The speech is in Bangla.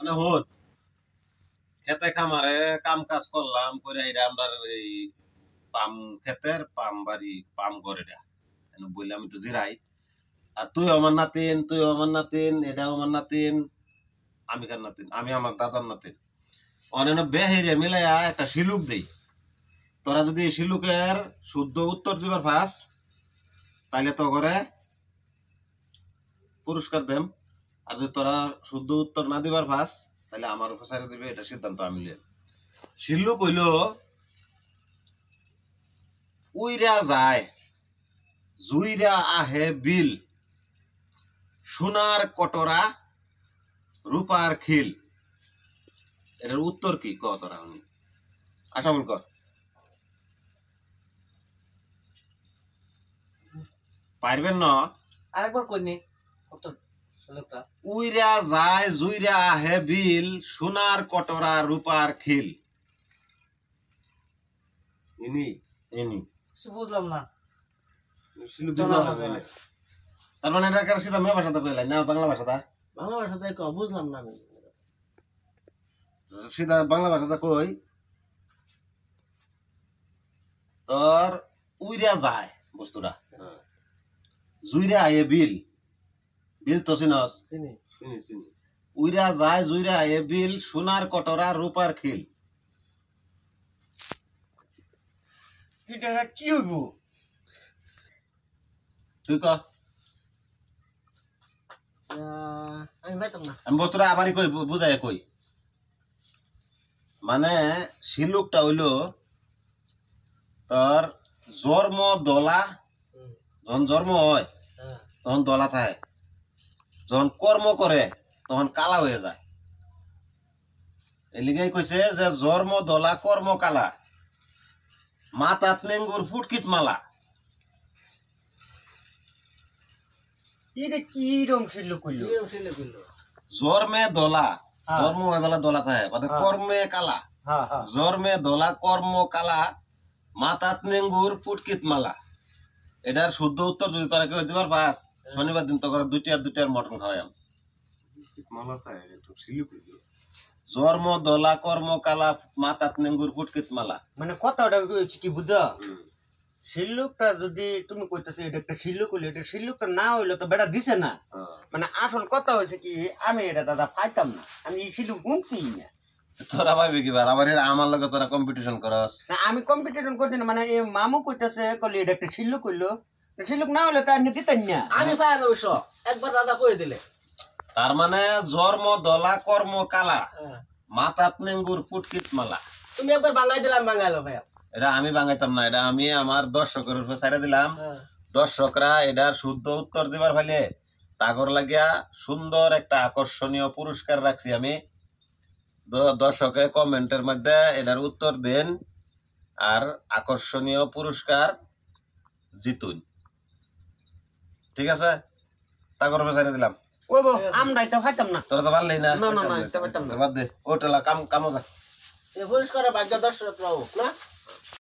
মানে হন খেতে খামারে কাম কাজ করলাম করে এটা আমরা এই পাম খেতের পাম বাড়ি পাম করে বললাম একটু জিরাই আর তুই আমার নাতিন তুই আমার নাতিন এটাও আমার নাতিন আমি কার নাতিন আমি আমার দাদার নাতিন অনেক বেহেরে মিলাইয়া একটা শিলুক দেই তোরা যদি শিলুকের শুদ্ধ উত্তর দিবার পাস তাইলে তো করে পুরস্কার দেম আর যদি তোরা শুদ্ধ উত্তর না দিবার পাস তাহলে আমার উপসারে দিবে এটা সিদ্ধান্ত আমি লিয়ে শিল্লুক হইল উইরা যায় জুইরা আহে বিল সোনার কটরা রূপার খিল এটার উত্তর কি ক তোরা আমি আশা বল কর পারবেন না আরেকবার কইনি উত্তর লোকটা উইরা যায় জুইরা আহে বিল সোনার কটরা রূপার খিল ইনি ইনি কিছু বুঝলাম না। তার মানে এটা কেন সেটা মেয়ে ভাষাতে কইলাই না বাংলা ভাষাটা বাংলা ভাষাতে বুঝলাম না আমি। সেটা বাংলা ভাষাতে কই তোর উইরা যায় বস্তুটা জুইরা আয়ে বিল বিল তো চিনস চিনি চিনি চিনি উইরা যায় জুইরা আয়ে বিল সোনার কটরা রূপার খিল এটা কি হইব? তুই ক আমি পাইতাম না। আমি বস্তুটা আবারই কই বুঝাই কই মানে শিলুকটা হইল তোর জন্ম দলা যখন জন্ম হয় তখন দলা থাকে যখন কর্ম করে তখন কালা হয়ে যায় এলিগাই কইছে যে জন্ম দলা কর্ম কালা মাতাত নেঙ্গুর ফুটকিত মালা এটা কি রং ছিল কইলো? কি রং ছিল কইলো? জন্মে দলা জন্ম হয়ে বেলা দলা থাকে কর্মে কালা হ্যাঁ হ্যাঁ জন্মে দলা কর্ম কালা মাতাত নেঙ্গুর ফুটকিত মালা এটার শুদ্ধ উত্তর যদি তারা কেউ দিবার পাস শনিবার দিন তো করে দুইটার মটন খাওয়াইম জন্ম দলা কর্ম কালা মাতাত নেঙ্গুর ফুটকিত মালা মানে কথাটা কইছি কি বুঝা? শিল্লুকটা যদি তুমি কইতাছো এটা একটা শিল্লুক হইলো, এটা শিল্লুকটা না হইলো তো বেটা দিছে না। মানে আসল কথা হয়েছে কি আমি এটা দাদা পাইতাম না, আমি এই শিল্লুক গুনছি না। তোরা ভাবি কি বার আবার আমার লগে তোরা কম্পিটিশন করস না আমি কম্পিটিশন করছি না, মানে এই মামু কইতাছে কলি এটা একটা শিল্লুক হইলো, শিল্লুক না হইলো তার নিতে তাই না। আমি পাই অবশ্য একবার দাদা কই দিলে তার মানে জন্ম দলা কর্ম কালা মাতাত নেঙ্গুর ফুটকিত মালা তুমি একবার বাঙাই দিলাম বাঙাইলো ভাই। এটা আমি বাঙাইতাম না, এটা আমি আমার দর্শকের উপর ছাড়া দিলাম। দর্শকরা এটার শুদ্ধ উত্তর দিবার ফলে তাগর লাগিয়া সুন্দর একটা আকর্ষণীয় পুরস্কার রাখছি আমি। দর্শকে কমেন্টের মধ্যে এটার উত্তর দেন আর আকর্ষণীয় পুরস্কার জিতুন, ঠিক আছে? তাগর উপর ছাড়া দিলাম। ওবো আমরা এটা পাইতাম না। তোরা তো পারলেই না। না না না এটা পাইতাম না। বাদ দে ওটা কাম যা এই পুরস্কারের ভাগ্য দর্শকরাও না।